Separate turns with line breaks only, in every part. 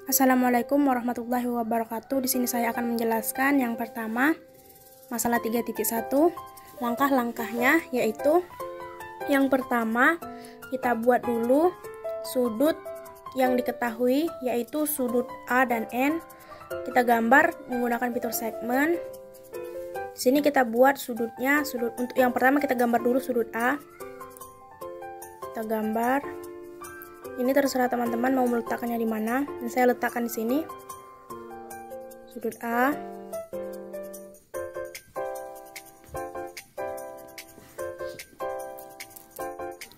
Assalamualaikum warahmatullahi wabarakatuh. Di sini saya akan menjelaskan yang pertama masalah 3.1. Langkah-langkahnya yaitu yang pertama kita buat dulu sudut yang diketahui yaitu sudut A dan N. Kita gambar menggunakan fitur segmen. Di sini kita buat sudutnya. Untuk yang pertama kita gambar dulu sudut A. Kita gambar. Ini terserah teman-teman mau meletakkannya di mana. Dan saya letakkan di sini. Sudut A.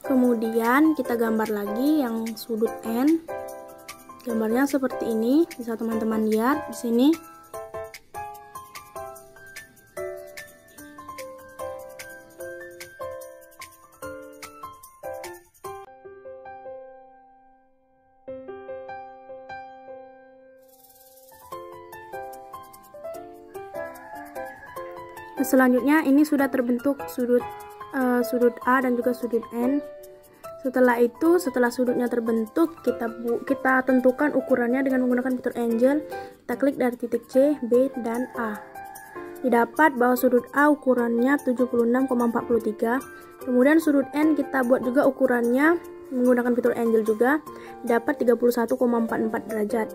Kemudian kita gambar lagi yang sudut N. Gambarnya seperti ini. Bisa teman-teman lihat di sini. Selanjutnya ini sudah terbentuk sudut A dan juga sudut N. Setelah sudutnya terbentuk, kita tentukan ukurannya dengan menggunakan fitur angle. Kita klik dari titik C, B, dan A. Didapat bahwa sudut A ukurannya 76,43. Kemudian sudut N kita buat juga ukurannya menggunakan fitur angle juga. Dapat 31,44 derajat.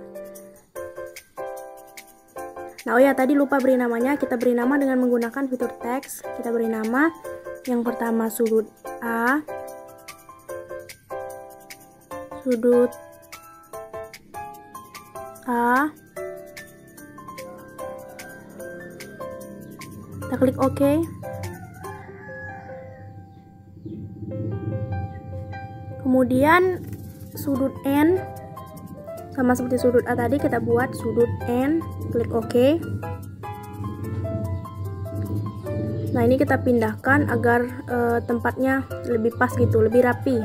Nah, tadi lupa beri namanya. Kita beri nama dengan menggunakan fitur teks. Kita beri nama yang pertama sudut A, sudut A. Kita klik OK. Kemudian sudut N sama seperti sudut A tadi, kita buat sudut N, klik OK. Nah, ini kita pindahkan agar tempatnya lebih pas gitu, lebih rapi.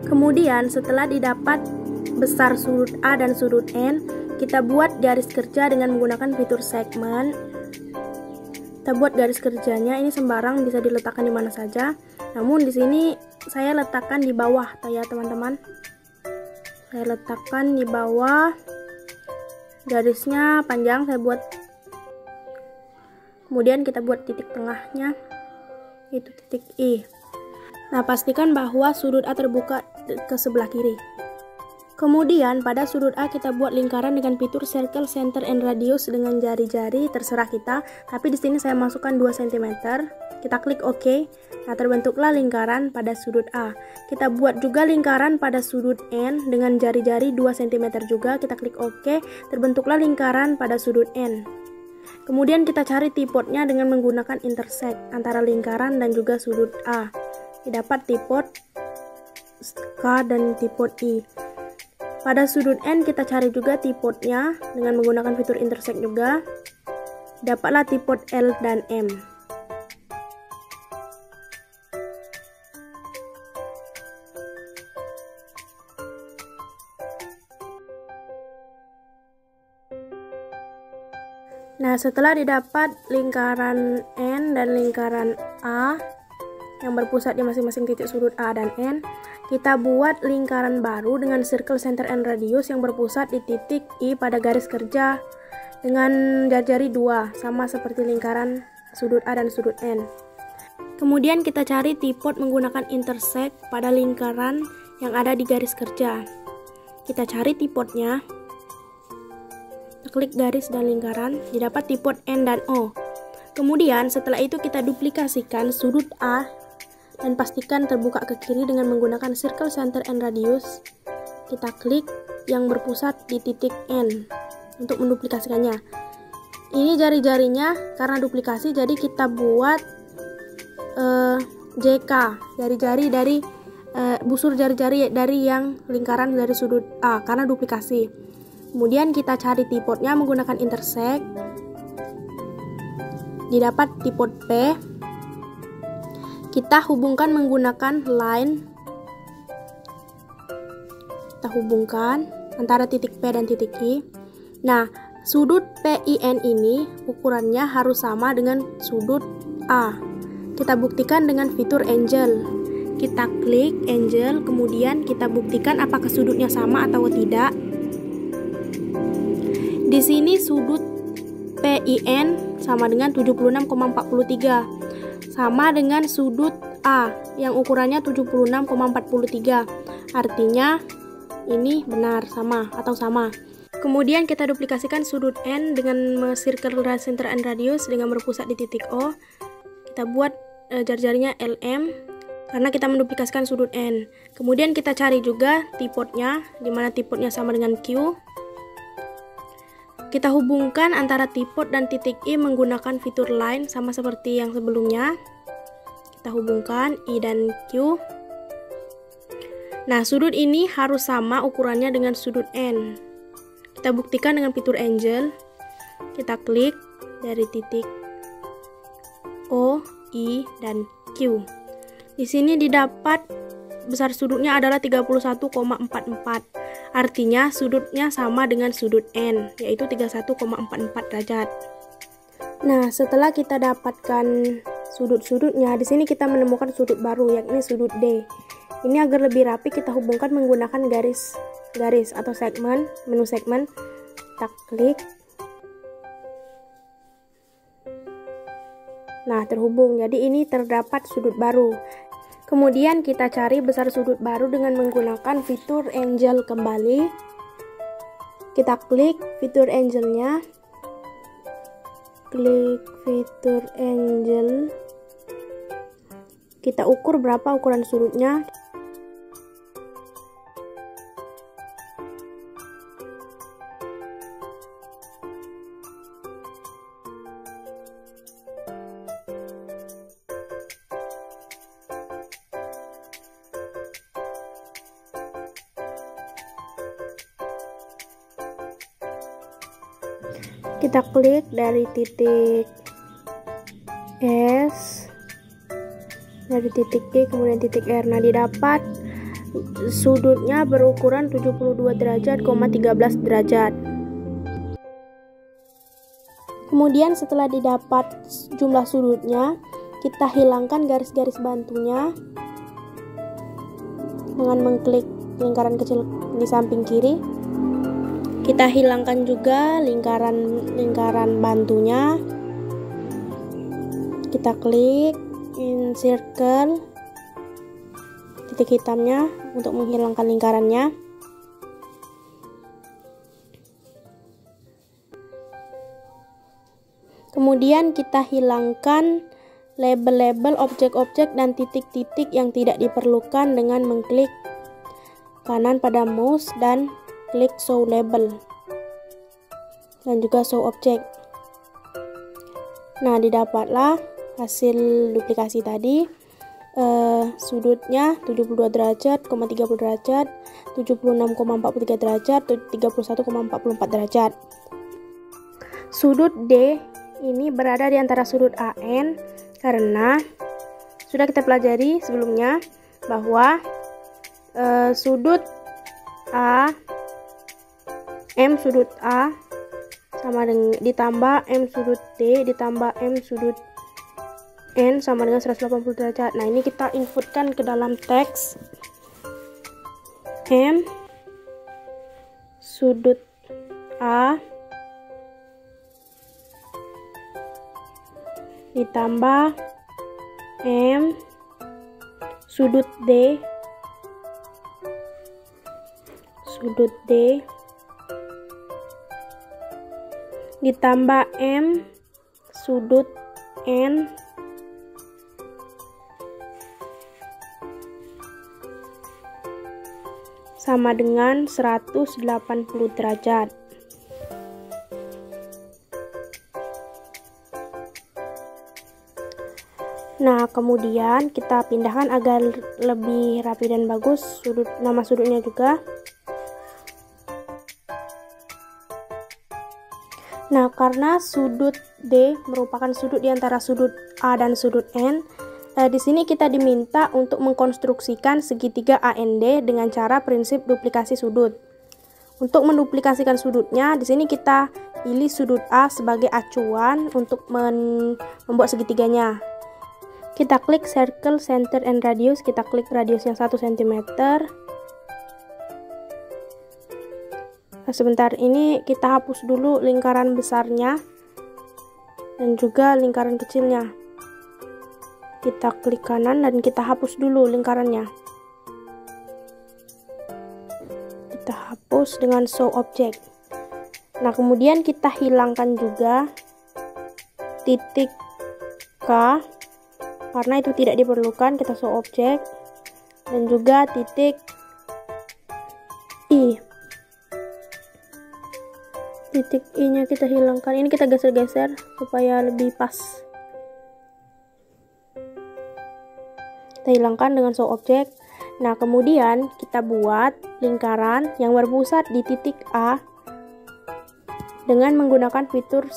Kemudian setelah didapat besar sudut A dan sudut N, kita buat garis kerja dengan menggunakan fitur segmen. Kita buat garis kerjanya, ini sembarang bisa diletakkan di mana saja. Namun di sini saya letakkan di bawah ya teman-teman. Saya letakkan di bawah. Garisnya panjang saya buat. Kemudian kita buat titik tengahnya, itu titik I. Nah, pastikan bahwa sudut A terbuka ke sebelah kiri. Kemudian pada sudut A kita buat lingkaran dengan fitur circle, center, and radius dengan jari-jari, terserah kita. Tapi di sini saya masukkan 2 cm. Kita klik OK. Nah, terbentuklah lingkaran pada sudut A. Kita buat juga lingkaran pada sudut N dengan jari-jari 2 cm juga. Kita klik OK. Terbentuklah lingkaran pada sudut N. Kemudian kita cari tipotnya dengan menggunakan intersect antara lingkaran dan juga sudut A. Didapat tipot K dan tipot I. Pada sudut N kita cari juga tipotnya dengan menggunakan fitur intersect juga. Dapatlah tipot L dan M. Nah, setelah didapat lingkaran N dan lingkaran A yang berpusat di masing-masing titik sudut A dan N, kita buat lingkaran baru dengan circle, center, and radius yang berpusat di titik I pada garis kerja dengan jari-jari 2, sama seperti lingkaran sudut A dan sudut N. Kemudian kita cari tipot menggunakan intersect pada lingkaran yang ada di garis kerja. Kita cari tipotnya, kita klik garis dan lingkaran, didapat tipot N dan O. Kemudian setelah itu kita duplikasikan sudut A dan pastikan terbuka ke kiri dengan menggunakan circle, center, and radius. Kita klik yang berpusat di titik N untuk menduplikasikannya. Ini jari-jarinya karena duplikasi, jadi kita buat JK, jari-jari dari busur jari-jari dari yang lingkaran dari sudut A karena duplikasi. Kemudian kita cari tipotnya menggunakan intersect. Didapat tipot P. Kita hubungkan menggunakan line. Kita hubungkan. antara titik P dan titik I. Nah, sudut PIN ini ukurannya harus sama dengan sudut A. Kita buktikan dengan fitur angle. Kita klik angle, kemudian kita buktikan apakah sudutnya sama atau tidak. Di sini sudut PIN sama dengan 76,43, sama dengan sudut A yang ukurannya 76,43. Artinya ini benar sama atau sama. Kemudian kita duplikasikan sudut N dengan circle center and radius dengan berpusat di titik O. Kita buat jari-jarinya LM karena kita menduplikasikan sudut N. Kemudian kita cari juga T-podnya, di mana T-podnya sama dengan Q. Kita hubungkan antara T-pod dan titik I menggunakan fitur line sama seperti yang sebelumnya. Kita hubungkan I dan Q. Nah, sudut ini harus sama ukurannya dengan sudut N. Kita buktikan dengan fitur angle. Kita klik dari titik O, I, dan Q. Di sini didapat besar sudutnya adalah 31,44. Artinya sudutnya sama dengan sudut N, yaitu 31,44 derajat. Nah, setelah kita dapatkan sudut-sudutnya, di sini kita menemukan sudut baru, yakni sudut D. Ini agar lebih rapi kita hubungkan menggunakan garis atau segmen, menu segmen. Kita klik. Nah, terhubung. Jadi ini terdapat sudut baru. Kemudian kita cari besar sudut baru dengan menggunakan fitur angle kembali. Kita klik fitur angle-nya. Klik fitur angle. Kita ukur berapa ukuran sudutnya. Kita klik dari titik S, dari titik D, kemudian titik R. Nah, didapat sudutnya berukuran 72 derajat, 13 derajat. Kemudian setelah didapat jumlah sudutnya, kita hilangkan garis-garis bantunya dengan mengklik lingkaran kecil di samping kiri. Kita hilangkan juga lingkaran bantunya. Kita klik in circle titik hitamnya untuk menghilangkan lingkarannya. Kemudian kita hilangkan label-label objek-objek dan titik-titik yang tidak diperlukan dengan mengklik kanan pada mouse dan klik show label dan juga show object. Nah, didapatlah hasil duplikasi tadi. Sudutnya 72 derajat, 30 derajat, 76,43 derajat, 31,44 derajat. Sudut D ini berada di antara sudut AN karena sudah kita pelajari sebelumnya bahwa sudut A M sudut A sama dengan ditambah M sudut D ditambah M sudut N sama dengan 180 derajat. Nah, ini kita inputkan ke dalam teks. M sudut A ditambah M sudut D ditambah M sudut N sama dengan 180 derajat. Nah, kemudian kita pindahkan agar lebih rapi dan bagus nama sudutnya juga. Nah, karena sudut D merupakan sudut di antara sudut A dan sudut N, di sini kita diminta untuk mengkonstruksikan segitiga AND dengan cara prinsip duplikasi sudut. Untuk menduplikasikan sudutnya, di sini kita pilih sudut A sebagai acuan untuk membuat segitiganya. Kita klik circle, center, and radius. Kita klik radius yang 1 cm. Nah, sebentar ini kita hapus dulu lingkaran besarnya dan juga lingkaran kecilnya. Kita klik kanan dan kita hapus dulu lingkarannya. Kita hapus dengan show object. Nah, kemudian kita hilangkan juga titik K karena itu tidak diperlukan, kita show object, dan juga titik I. Titik I nya kita hilangkan. Ini kita geser-geser supaya lebih pas. Kita hilangkan dengan show object. Nah, kemudian kita buat lingkaran yang berpusat di titik A dengan menggunakan fitur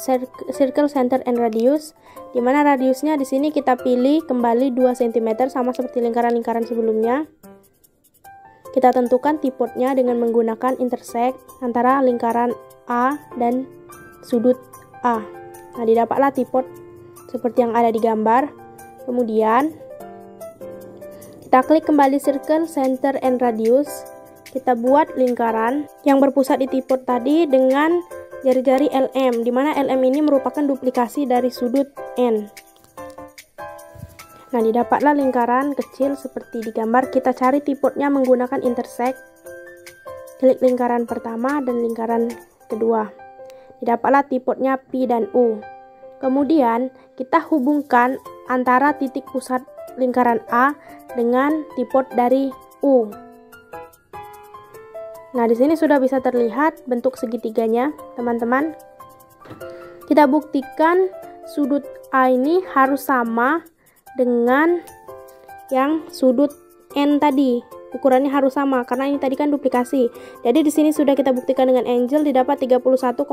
circle, center, and radius, di mana radiusnya di sini kita pilih kembali 2 cm sama seperti lingkaran-lingkaran sebelumnya. Kita tentukan tipotnya dengan menggunakan intersect antara lingkaran A dan sudut A. Nah, didapatlah tipot seperti yang ada di gambar. Kemudian kita klik kembali circle, center, and radius. Kita buat lingkaran yang berpusat di tipot tadi dengan jari-jari LM, di mana LM ini merupakan duplikasi dari sudut N. Nah, didapatlah lingkaran kecil seperti di gambar. Kita cari tipotnya menggunakan intersect. Klik lingkaran pertama dan lingkaran kedua. Didapatlah tipotnya P dan U. Kemudian kita hubungkan antara titik pusat lingkaran A dengan tipot dari U. Nah, di sini sudah bisa terlihat bentuk segitiganya, teman-teman. Kita buktikan sudut A ini harus sama dengan yang sudut N tadi. Ukurannya harus sama karena ini tadi kan duplikasi. Jadi di sini sudah kita buktikan dengan angle didapat 31,44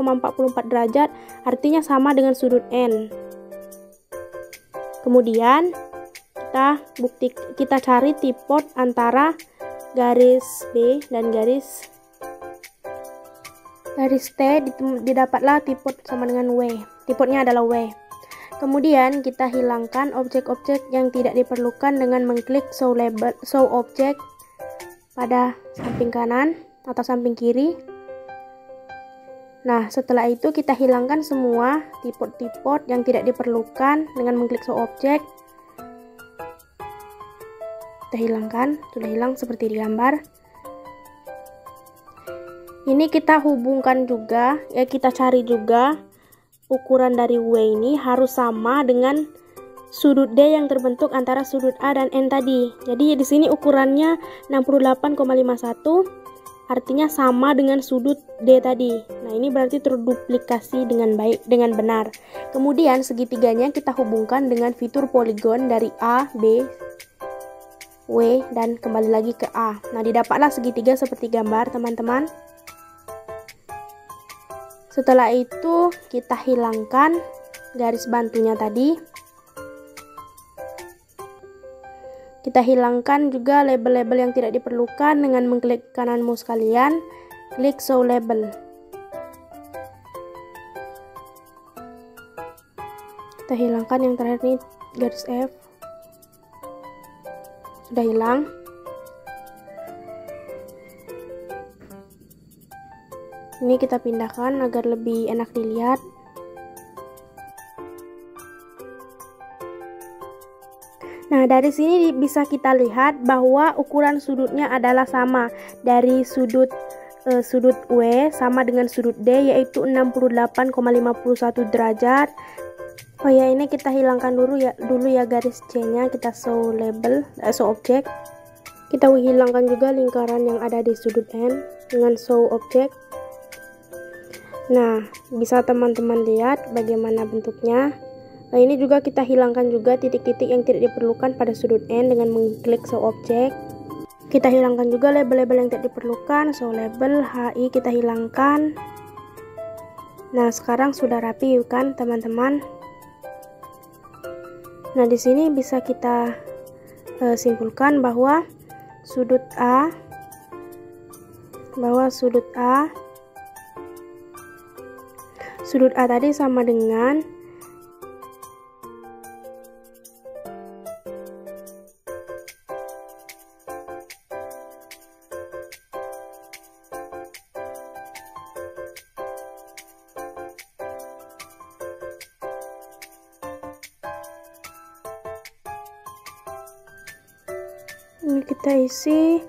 derajat, artinya sama dengan sudut N. Kemudian kita cari tipot antara garis B dan garis T, didapatlah tipot sama dengan W. Tipotnya adalah W. Kemudian kita hilangkan objek-objek yang tidak diperlukan dengan mengklik show object pada samping kanan atau samping kiri. Nah, setelah itu kita hilangkan semua tipot-tipot yang tidak diperlukan dengan mengklik show object. Kita hilangkan, sudah hilang seperti di gambar. Ini kita hubungkan juga, ya kita cari juga ukuran dari W ini harus sama dengan sudut D yang terbentuk antara sudut A dan N tadi. Jadi di sini ukurannya 68,51, artinya sama dengan sudut D tadi. Nah, ini berarti terduplikasi dengan baik, dengan benar. Kemudian segitiganya kita hubungkan dengan fitur poligon dari A, B, W, dan kembali lagi ke A. Nah, didapatlah segitiga seperti gambar, teman-teman. Setelah itu kita hilangkan garis bantunya tadi. Kita hilangkan juga label-label yang tidak diperlukan dengan mengklik kanan mouse kalian, klik show label. Kita hilangkan yang terakhir nih, garis F. Sudah hilang. Ini kita pindahkan agar lebih enak dilihat. Nah, dari sini bisa kita lihat bahwa ukuran sudutnya adalah sama. Dari sudut W sama dengan sudut D, yaitu 68,51 derajat. Oh ya, ini kita hilangkan dulu ya garis C-nya, kita show label, show object. Kita hilangkan juga lingkaran yang ada di sudut N dengan show object. Nah, bisa teman-teman lihat bagaimana bentuknya. Nah, ini juga kita hilangkan juga titik-titik yang tidak diperlukan pada sudut N dengan mengklik show object. Kita hilangkan juga label-label yang tidak diperlukan, show label, HI kita hilangkan. Nah, sekarang sudah rapi kan teman-teman. Nah, di sini bisa kita simpulkan bahwa sudut A sudut A tadi sama dengan ini kita isi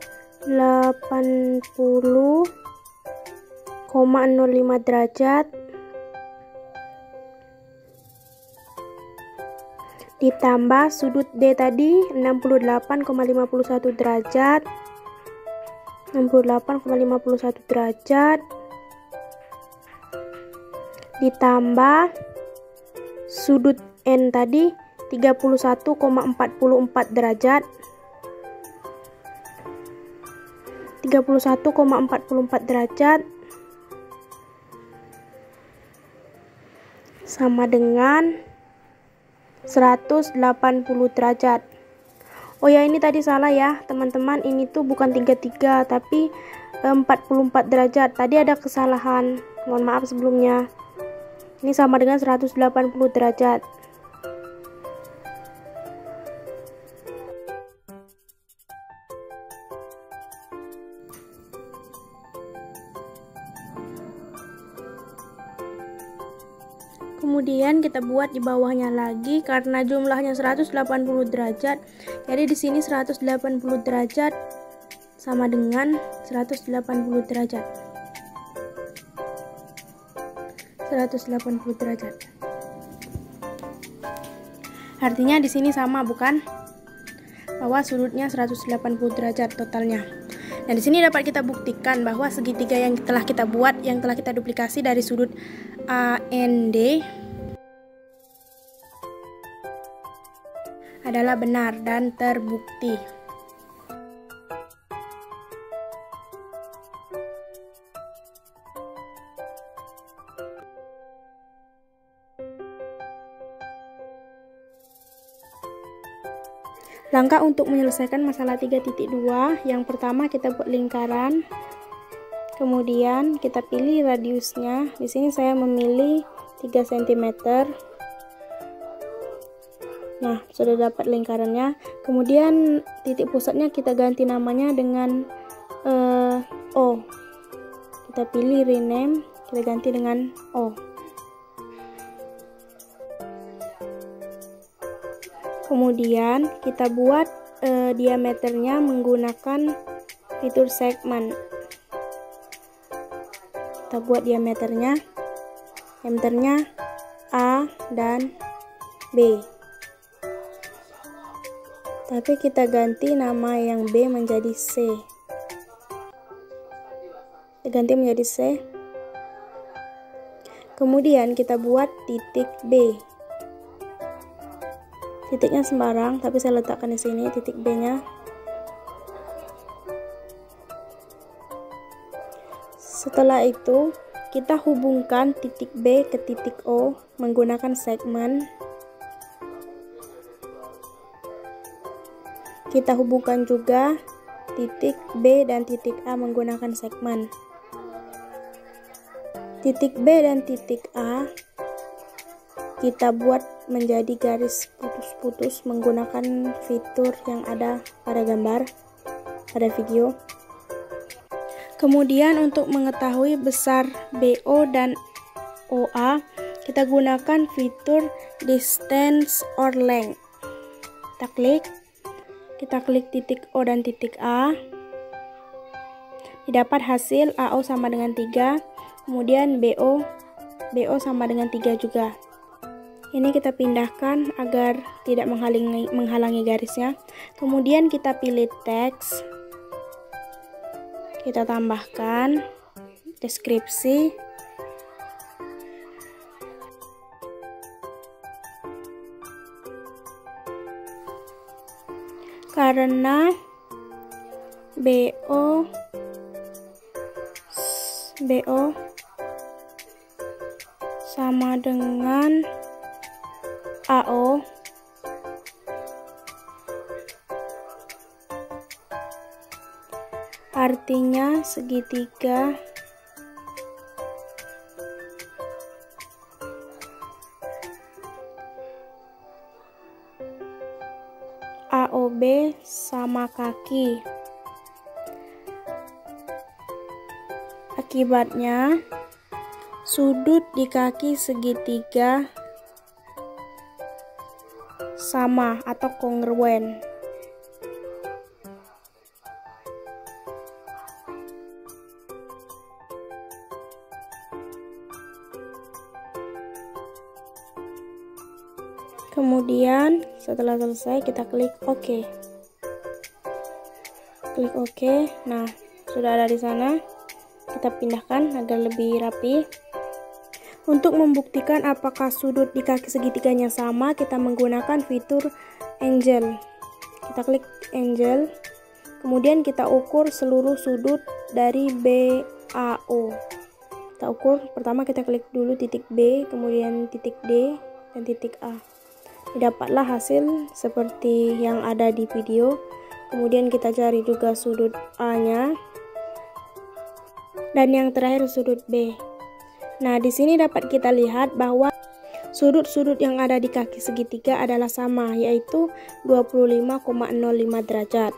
80,05 derajat ditambah sudut D tadi 68,51 derajat 68,51 derajat ditambah sudut N tadi 31,44 derajat 31,44 derajat sama dengan 180 derajat. Oh ya, ini tadi salah ya teman-teman, ini tuh bukan 33 tapi 44 derajat. Tadi ada kesalahan, mohon maaf sebelumnya. Ini sama dengan 180 derajat. Kemudian kita buat di bawahnya lagi karena jumlahnya 180 derajat. Jadi di sini 180 derajat sama dengan 180 derajat. 180 derajat. Artinya di sini sama bukan? Bahwa sudutnya 180 derajat totalnya. Dan di sini dapat kita buktikan bahwa segitiga yang telah kita buat, yang telah kita duplikasi dari sudut AND adalah benar dan terbukti. Langkah untuk menyelesaikan masalah 3.2, yang pertama kita buat lingkaran. Kemudian kita pilih radiusnya. Di sini saya memilih 3 cm. Nah, sudah dapat lingkarannya. Kemudian titik pusatnya kita ganti namanya dengan O. Kita pilih rename, kita ganti dengan O. Kemudian kita buat diameternya menggunakan fitur segmen. Kita buat diameternya A dan B. Tapi kita ganti nama yang B menjadi C. Kita ganti menjadi C. Kemudian kita buat titik B. Titiknya sembarang, tapi saya letakkan di sini titik B-nya. Setelah itu, kita hubungkan titik B ke titik O menggunakan segmen. Kita hubungkan juga titik B dan titik A menggunakan segmen. Titik B dan titik A kita buat menjadi garis putus-putus menggunakan fitur yang ada pada gambar, pada video. Kemudian untuk mengetahui besar BO dan OA, kita gunakan fitur distance or length. Kita klik titik O dan titik A. Didapat hasil AO sama dengan 3, kemudian BO sama dengan 3 juga. Ini kita pindahkan agar tidak menghalangi garisnya. Kemudian kita pilih teks. Kita tambahkan deskripsi. Karena BO sama dengan AO, artinya segitiga OB sama kaki. Akibatnya, sudut di kaki segitiga sama atau kongruen. Kemudian setelah selesai kita klik OK. Klik OK. Nah, sudah ada di sana. Kita pindahkan agar lebih rapi. Untuk membuktikan apakah sudut di kaki segitiganya sama, kita menggunakan fitur Angle. Kita klik Angle. Kemudian kita ukur seluruh sudut dari BAO. Kita ukur, pertama kita klik dulu titik B, kemudian titik D, dan titik A. Dapatlah hasil seperti yang ada di video. Kemudian kita cari juga sudut A-nya. Dan yang terakhir sudut B. Nah, di sini dapat kita lihat bahwa sudut-sudut yang ada di kaki segitiga adalah sama, yaitu 25,05 derajat.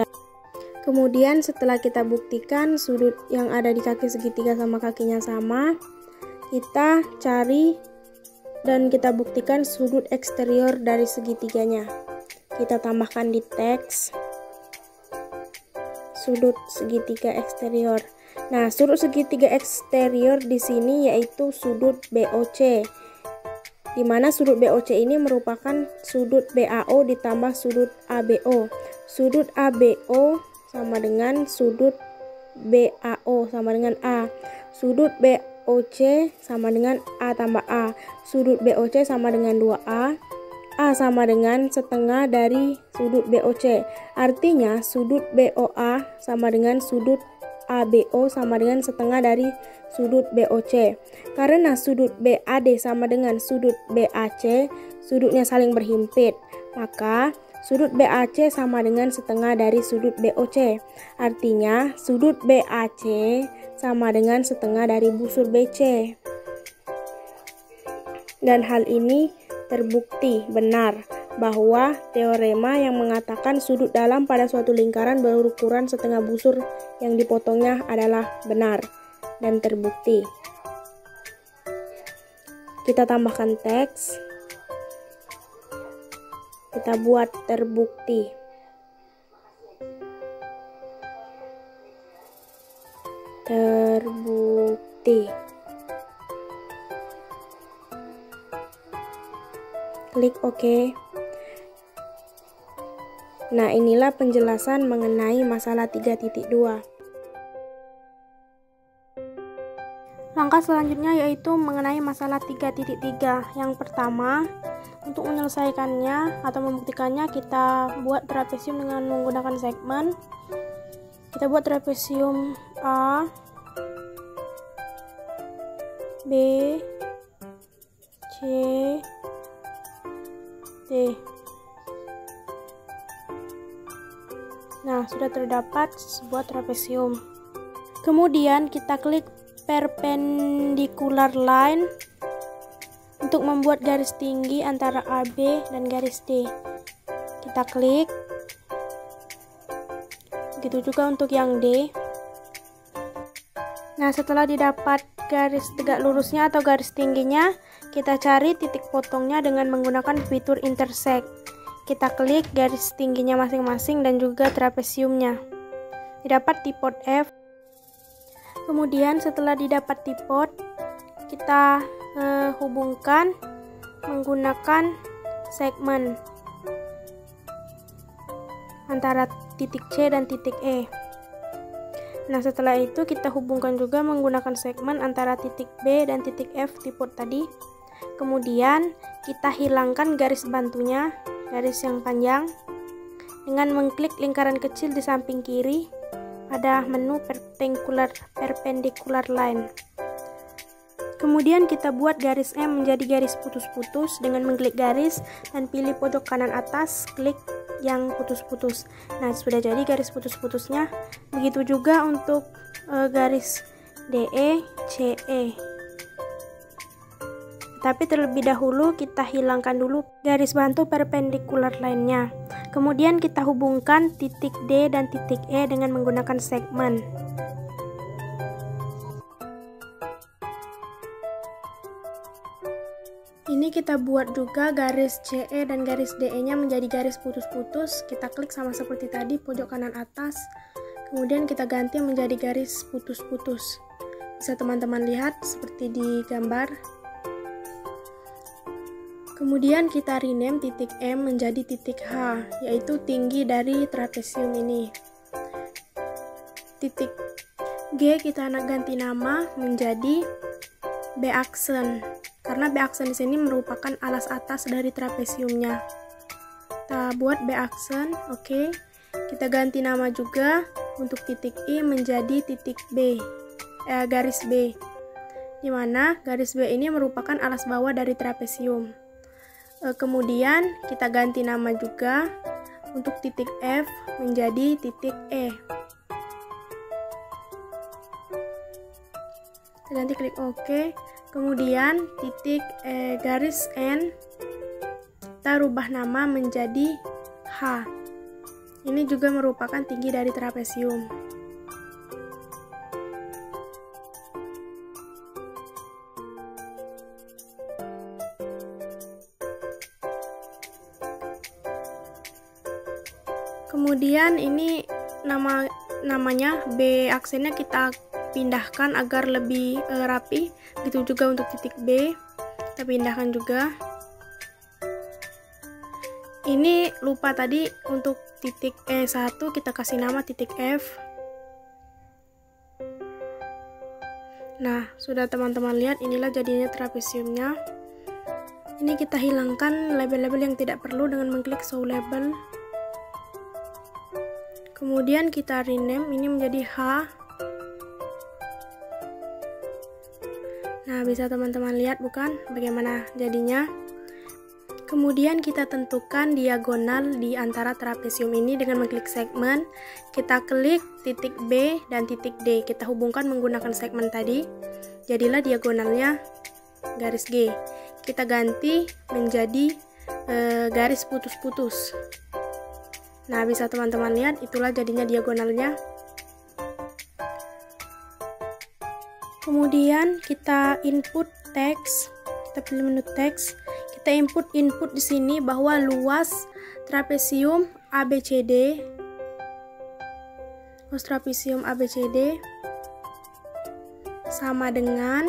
Kemudian setelah kita buktikan sudut yang ada di kaki segitiga sama kakinya sama, kita cari dan kita buktikan sudut eksterior dari segitiganya. Kita tambahkan di teks sudut segitiga eksterior. Nah, sudut segitiga eksterior di sini yaitu sudut BOC. Di mana sudut BOC ini merupakan sudut BAO ditambah sudut ABO. Sudut ABO sama dengan sudut BAO sama dengan A. Sudut BOC sama dengan A tambah A. Sudut BOC sama dengan 2A. A sama dengan setengah dari sudut BOC. Artinya sudut BOA sama dengan sudut ABO sama dengan setengah dari sudut BOC. Karena sudut BAD sama dengan sudut BAC, sudutnya saling berhimpit, maka sudut BAC sama dengan setengah dari sudut BOC. Artinya sudut BAC sama dengan setengah dari busur BC. Dan hal ini terbukti benar bahwa teorema yang mengatakan sudut dalam pada suatu lingkaran berukuran setengah busur yang dipotongnya adalah benar dan terbukti. Kita tambahkan teks. Kita buat terbukti. Terbukti. Klik OK. Nah, inilah penjelasan mengenai masalah 3.2. Langkah selanjutnya yaitu mengenai masalah 3.3. Yang pertama, untuk menyelesaikannya atau membuktikannya, kita buat trapesium dengan menggunakan segmen. Kita buat trapesium A, B, C, D. Nah, sudah terdapat sebuah trapesium. Kemudian kita klik perpendicular line untuk membuat garis tinggi antara AB dan garis D. Kita klik. Begitu juga untuk yang D. Nah, setelah didapat garis tegak lurusnya atau garis tingginya, kita cari titik potongnya dengan menggunakan fitur intersect. Kita klik garis tingginya masing-masing dan juga trapesiumnya. Didapat dipot F. Kemudian setelah didapat dipot, kita hubungkan menggunakan segmen antara titik C dan titik E. Nah, setelah itu kita hubungkan juga menggunakan segmen antara titik B dan titik F dipot tadi. Kemudian kita hilangkan garis bantunya, garis yang panjang, dengan mengklik lingkaran kecil di samping kiri pada menu perpendicular line. Kemudian kita buat garis M menjadi garis putus-putus dengan mengklik garis dan pilih pojok kanan atas, klik yang putus-putus. Nah, sudah jadi garis putus-putusnya. Begitu juga untuk garis DE, CE. Tapi terlebih dahulu kita hilangkan dulu garis bantu perpendikular lainnya. Kemudian kita hubungkan titik D dan titik E dengan menggunakan segmen. Ini kita buat juga garis CE dan garis DE-nya menjadi garis putus-putus. Kita klik sama seperti tadi pojok kanan atas. Kemudian kita ganti menjadi garis putus-putus. Bisa teman-teman lihat seperti di gambar. Kemudian kita rename titik M menjadi titik H, yaitu tinggi dari trapesium ini. Titik G kita ganti nama menjadi B aksen, karena B aksen di sini merupakan alas atas dari trapesiumnya. Kita buat B aksen, oke. Kita ganti nama juga untuk titik I menjadi titik B, garis B, dimana garis B ini merupakan alas bawah dari trapesium. Kemudian kita ganti nama juga untuk titik F menjadi titik E. Kita ganti, klik OK. Kemudian titik garis N kita rubah nama menjadi H. Ini juga merupakan tinggi dari trapesium. Kemudian ini namanya B aksennya kita pindahkan agar lebih rapi. Begitu juga untuk titik B, kita pindahkan juga. Ini lupa tadi untuk titik E1 kita kasih nama titik F. Nah, sudah teman-teman lihat, inilah jadinya trapesiumnya. Ini kita hilangkan label-label yang tidak perlu dengan mengklik show label. Kemudian kita rename ini menjadi H. Nah, bisa teman-teman lihat bukan bagaimana jadinya. Kemudian kita tentukan diagonal di antara trapesium ini dengan mengklik segmen. Kita klik titik B dan titik D. Kita hubungkan menggunakan segmen tadi. Jadilah diagonalnya garis G. Kita ganti menjadi garis putus-putus. Nah, bisa teman-teman lihat, itulah jadinya diagonalnya. Kemudian kita input teks, kita pilih menu teks, kita input di sini bahwa luas trapesium ABCD, sama dengan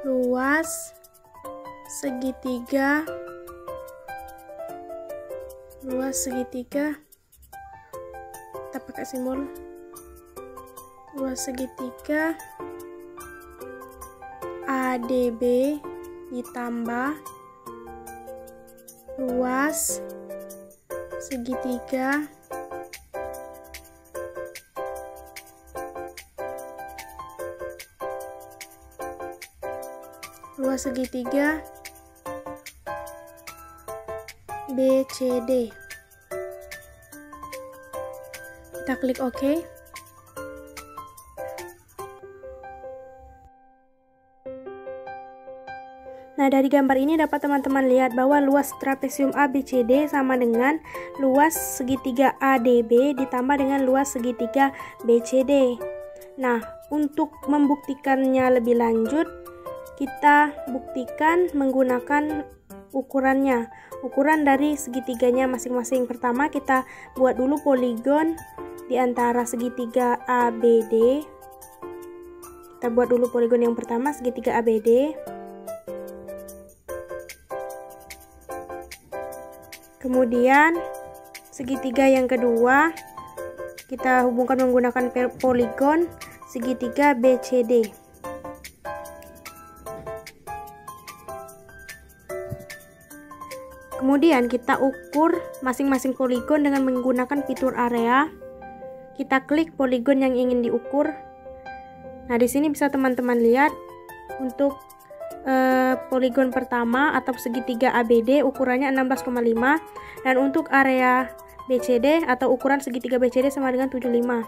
luas segitiga kita pakai simbol luas segitiga ADB ditambah luas segitiga BCD. Kita klik OK. Nah, dari gambar ini dapat teman-teman lihat bahwa luas trapesium ABCD sama dengan luas segitiga ADB ditambah dengan luas segitiga BCD. Nah, untuk membuktikannya lebih lanjut, kita buktikan menggunakan ukuran dari segitiganya masing-masing. Pertama, kita buat dulu poligon di antara segitiga ABD. Kita buat dulu poligon yang pertama, segitiga ABD. Kemudian segitiga yang kedua kita hubungkan menggunakan poligon segitiga BCD. Kemudian kita ukur masing-masing poligon dengan menggunakan fitur area. Kita klik poligon yang ingin diukur. Nah, di sini bisa teman-teman lihat untuk poligon pertama atau segitiga ABD ukurannya 16,5 dan untuk area BCD atau ukuran segitiga BCD sama dengan 75.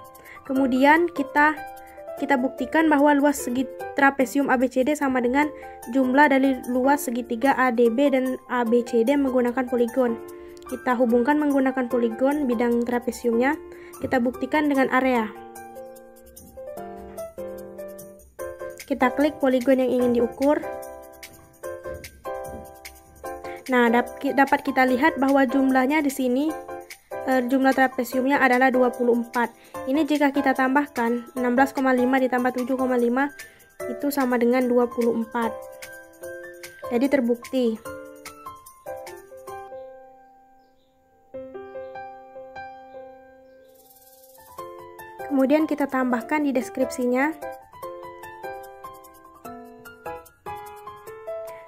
Kemudian kita kita buktikan bahwa luas segi trapesium ABCD sama dengan jumlah dari luas segitiga ADB dan ABCD menggunakan poligon. Kita hubungkan menggunakan poligon bidang trapesiumnya. Kita buktikan dengan area. Kita klik poligon yang ingin diukur. Nah, dapat kita lihat bahwa jumlahnya di sini jumlah trapesiumnya adalah 24. Ini jika kita tambahkan 16,5 ditambah 7,5 itu sama dengan 24. Jadi terbukti. Kemudian kita tambahkan di deskripsinya.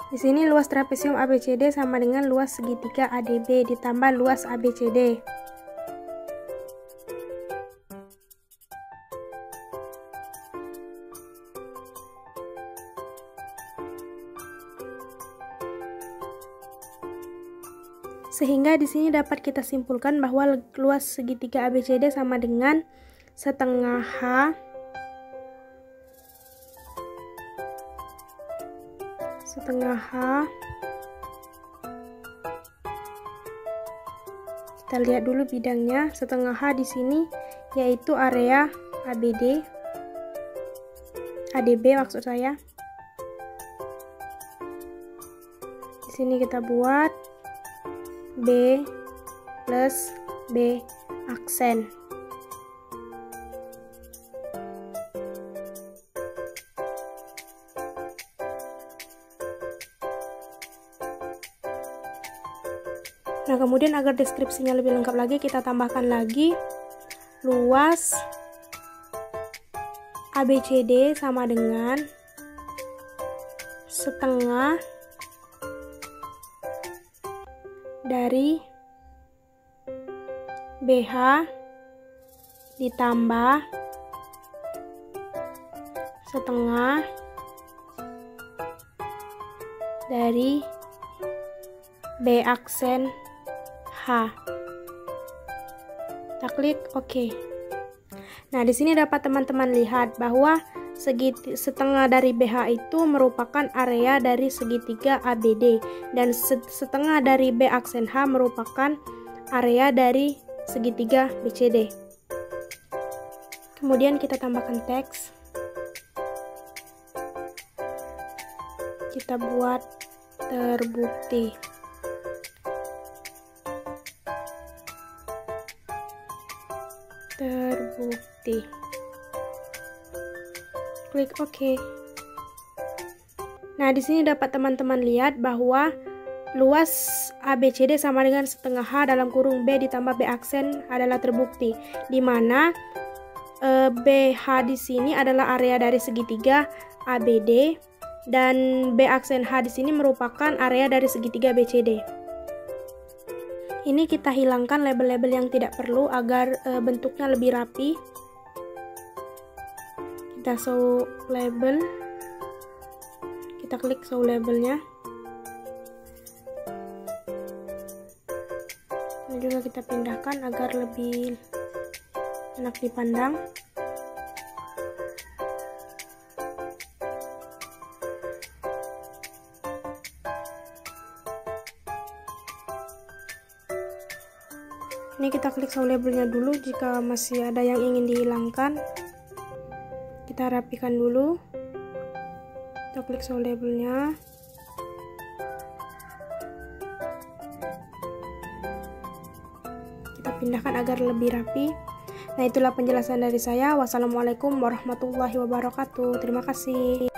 Di sini luas trapesium ABCD sama dengan luas segitiga ADB ditambah luas ABCD. Sehingga di sini dapat kita simpulkan bahwa luas segitiga ABCD sama dengan setengah H kita lihat dulu bidangnya. Setengah H di sini yaitu area ADB maksud saya. Di sini kita buat B plus B aksen. Nah, kemudian agar deskripsinya lebih lengkap lagi, kita tambahkan lagi luas ABCD sama dengan setengah dari BH ditambah setengah dari B aksen H. Kita klik OK. Nah, di sini dapat teman-teman lihat bahwa setengah dari BH itu merupakan area dari segitiga ABD dan setengah dari B aksen H merupakan area dari segitiga BCD. Kemudian kita tambahkan teks. Kita buat terbukti. Klik OK. Nah, di sini dapat teman-teman lihat bahwa luas ABCD sama dengan setengah H dalam kurung B ditambah B aksen adalah terbukti, di mana BH di sini adalah area dari segitiga ABD dan B aksen H di sini merupakan area dari segitiga BCD. Ini kita hilangkan label-label yang tidak perlu agar bentuknya lebih rapi. Kita show label. Kita klik show labelnya. Ini juga kita pindahkan agar lebih enak dipandang. Ini kita klik show labelnya dulu jika masih ada yang ingin dihilangkan. Kita rapikan dulu. Kita klik show labelnya. Kita pindahkan agar lebih rapi. Nah, itulah penjelasan dari saya. Wassalamualaikum warahmatullahi wabarakatuh. Terima kasih.